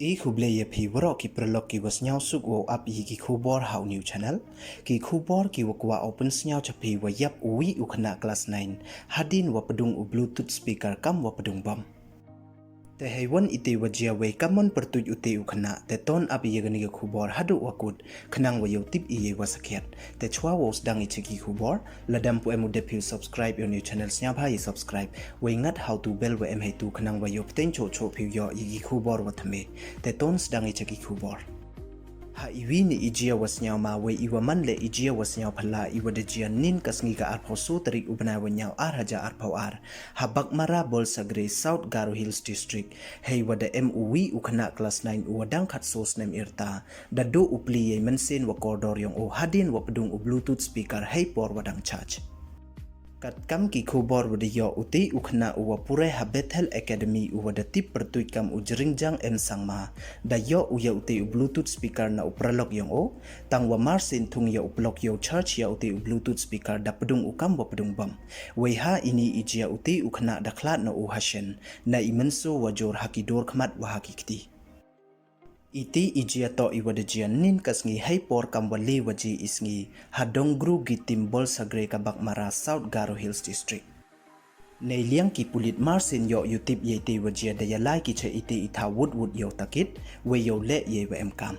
E khuble ye phi waro ki prolog ki was nyau suk wo up yi ki khubor how new channel ki khubor ki wakwa open nyau chapi wa yap wi ukhna class 9 hadin wa padung u bluetooth speaker kam wa padung bam te haiwan ite wajia we kamon pertuj ute ukhna te ton up ye gani khubor hadu wakut khnang wa yo tip ye wa sakhet te chwa wo dang ichi ki khubor ladam pu emu de phi subscribe your new channel nya bhai subscribe we ngat how to bell we em hai tu khnang wa yo pten cho cho phi yo yi khubor wa thame te ton dang ichi ki khubor ha iwi ni ijia wasnyau ma we iwa man le ijia wasnyau phala iwa de jia nin kasngi ka arpho su tarik ubna wanyau ar haja arpho ar ha bakmara bol sagre South Garo Hills district hei wada MUW ukhna class 9 uwadang khat sos nem irta da do upli ye mensen wa kordor yong o hadin wa pedung u bluetooth speaker hei por wadang charge kat kam ki khubor wada yo uti ukhna uwa pure ha Bethel Academy uwada tip pertuj kam ujringjang em sangma da yo uya uti u bluetooth speaker na upralok yong o tangwa marsin thung ya uplok yo charge ya uti u bluetooth speaker da pedung ukam wa pedung bam we ha ini ijia uti ukhna da khlat na u hashen na imenso wajor hakidor khmat wa hakikti iti ijia to iwada jia nin kasngi hei por kamwali waji isngi hadong gru gitim bol sagre kabak mara South Garo Hills district nei liang ki pulit marsin yo youtube ye te wajia da yalai ki che ite itha wood yo takit we yo le ye wa emkam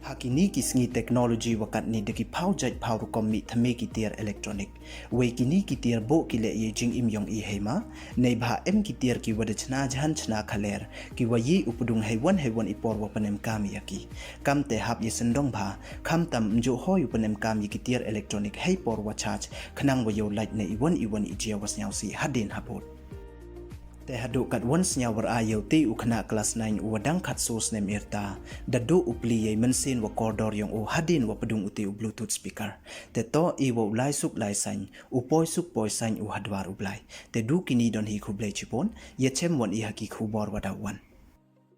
hakini kisngi technology wakat ni deki phau jaj phau rukom mi thame ki tier electronic we kini ki tier bo ki le ye jing im yong i hema nei bha em ki tier ki wada chna jhan chna khaler ki wa yi upudung haiwan ipor wa panem kam yaki kam te hap ye sendong bha kham tam mjo hoy panem kam yi ki tier electronic hei por wa charge khnang wa yo light ne iwan ijia was nyau si hadin hapot te hadu kat once nyawar ayo te ukhna class 9 uwadang khat sos nem irta dadu upli ye mensin wa kordor yong o hadin wa pedung uti u bluetooth speaker te to i wo lai suk lai san upoi suk poi san u hadwar ublai te du kini don hi khublai chipon ye chem won i haki khubor wadawan